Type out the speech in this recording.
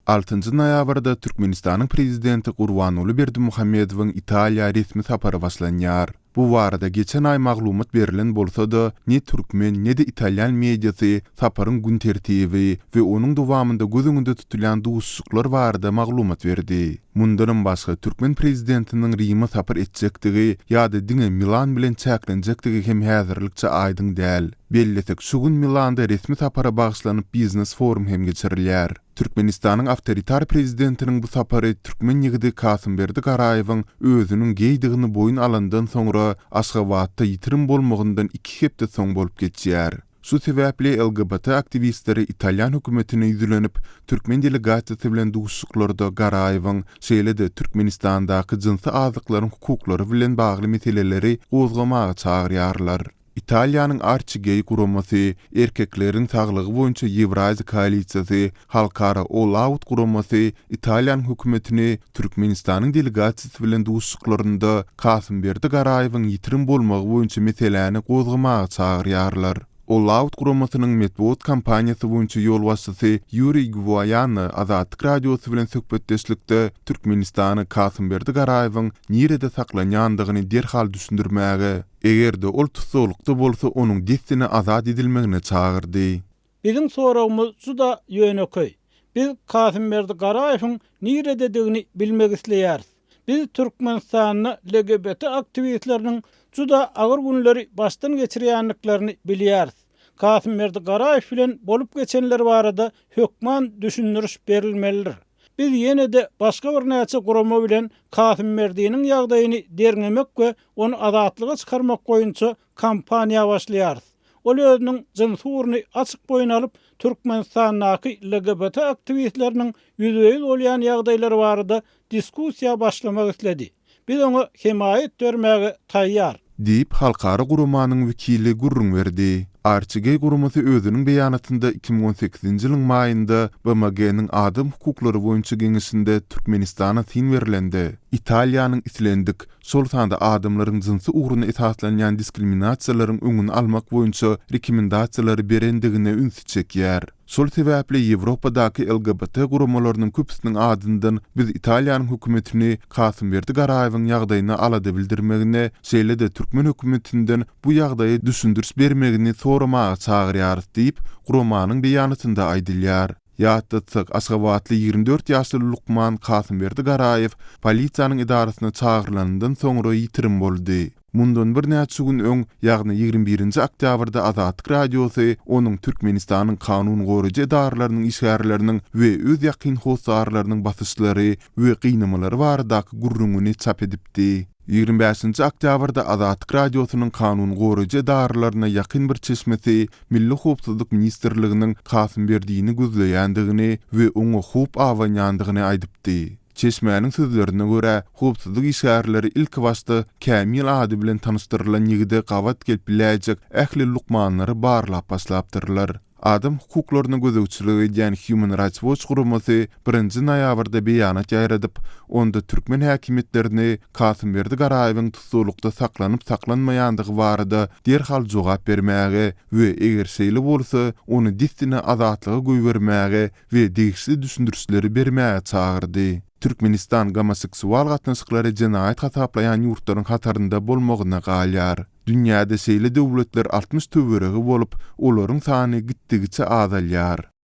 6 noyabrda Türkmenistanyň prezidenti Gurbanuly Berdimuhammedowyň Italiýa resmi sapary başlanýar. Bu barada geçen ay maglumat berilen bolsa-da ne türkmen ne de italyan mediasy saparyň gün tertibi we onuň dowamynda gözüňde tutulan duýuşluklar barada maglumat berdi. Mundan başga Türkmen prezidentiniň Rima sapar etjekdigi ýa-da diňe Milan bilen çäklenjekdigi hem häzirlikçe aýdyň däl. Belletek şu gün Milanda resmi sapara bagyşlanyp biznes forum hem geçirilýär. Türkmenistanyň awtoritar prezidentiniň bu sapary Türkmen ýigidi Kasymberdi Garaýewiň özüniň geýdigini boyun alandan soňra Aşgabatda ýitirim bolmagyndan 2 hepde soň bolup geçýär. Şu sebäpli LGBT aktivistleri İtalyan hökümetine ýüzlenip Türkmen delegasiýasy bilen duýuşluklarda Garaýewiň şeýle-de Türkmenistandaky jynsy azlyklaryň hukuklary bilen bagly meseleleri gozgamaga çagyrýarlar. İtaliyanyň Archigay guramasy, erkekleriň saglygy boýunça Ewraziýa koalisiýasy, halkara All Out guramasy Italiýan hökümetini Türkmenistanyň delegasiýasy bilen duýuşluklarynda Kasymberdi Garaýewiň ýitirim bolmagy boýunça meseleni gozgamaga çagyrýarlar. All Out guramasynyň medeniýet kampaniýasy boýunça ýol başçysy Yuri Gvoyan Azatlyk radiosy bilen söhbetdeşlikde Türkmenistany Kasymberdi Garaýewiň nirede saklanýandygyny derhal düşündirmäge, egerde ol tutulukda bolsa onuň destini azat edilmegine çagyrdy. Bizim soragymyz juda ýöneköy. Biz Kasymberdi Garaýewiň nirededigini bilmek isleýäris. Biz Türkmenistanyň LGBT aktivistleriniň juda agyr günleri başdan geçirýänliklerini bilýäris. Kasymberdi Garaýew bilen bolup geçenler barada hökman düşündiriş berilmelidir. Biz ýene-de başga bir näçe gurama bilen Kasymberdiň ýagdaýyny derlemek we onu azatlyga çykarmak goýunça kampaniýa başlaýar. Ol özüniň jynsuryny açyk boyun alyp Türkmenistanyň LGBT aktivistleriniň ýüzüýüz bolýan ýagdaýlary barada diskussiýa başlamak isledi. Biz onu himayet vermäge taýýar diýip halkara guramanyň wekili gurrun berdi. Archigay guramasy özüniň beýanatynda 2018-nji ýylyň maýynda BMG-niň adam hukuklary boýunça geňişinde Türkmenistana tin berilendi. Italiýanyň islendik şol sanda adamlaryň jynsy ugruna esaslanýan diskriminasiýalaryň öňüni almak boýunça rekomendasiýalary berendigine üns çekýär. Şol sebäpli Ýewropadaky LGBT guramalarynyň köpüsiniň adyndan biz Italiýanyň hökümetini Kasymberdi Garaýewiň ýagdaýyna alada bildirmegine, şeýle-de Türkmen hökümetinden bu ýagdaýy düşündiriş bermegini soramaga çagyrýarys diýip guramanyň beýanatynda aýdylýar. Ýa-da Aşgabatly 24 ýaşly Lukman Kasymberdi Garaýew polisiýanyň idarasyna çagyrlanyndan soňra ýitirim boldy. Mundan bir näçe gün öň, ýagny 21-nji oktýabrda Azatlyk radiosy onuň Türkmenistanyň kanun goraýjy edaralarynyň işgärleriniň we öz ýakyn hosarlarynyň basyşlary we gynamaları baradaky gurrungyny çap edipdi. 25-nji oktýabrda Azatlyk radiosynyň kanun goraýjy edaralaryna ýakyn bir çeşmesi Milli Howpsuzlyk ministrliginiň Kasymberdiňi gözleýändigini we oňa howp awanýandygyny aýdypdy. Çeşmäniň sözlerine görä, howpsuzlyk işgärleri ilk başda Kamil ady bilen tanışdyrylan ýigide gawat gelip biläjek ähli lukmanlary barlap başlapdyrlar. Adam hukuklaryny gözegçilik edýän Human Rights Watch guramasy 1-nji noýabrda beýanat ýaýradyp, onda Türkmen häkimetlerini Kasymberdi Garaýewiň tutulukda saklanyp saklanmaýandygy barada derhal jogap bermäge we eger şeýle bolsa, onu destini azatlyga goýbermäge we degişli düşündirişleri bermäge çagyrdy. Türkmenistan homoseksual gatnaşyklary jenaýat hasaplayan ýurtlaryň hatarynda bolmagyna galýar. Dünýäde şeýle döwletler 60 töweregi bolup, olaryň sany gitdigiçe azalýar.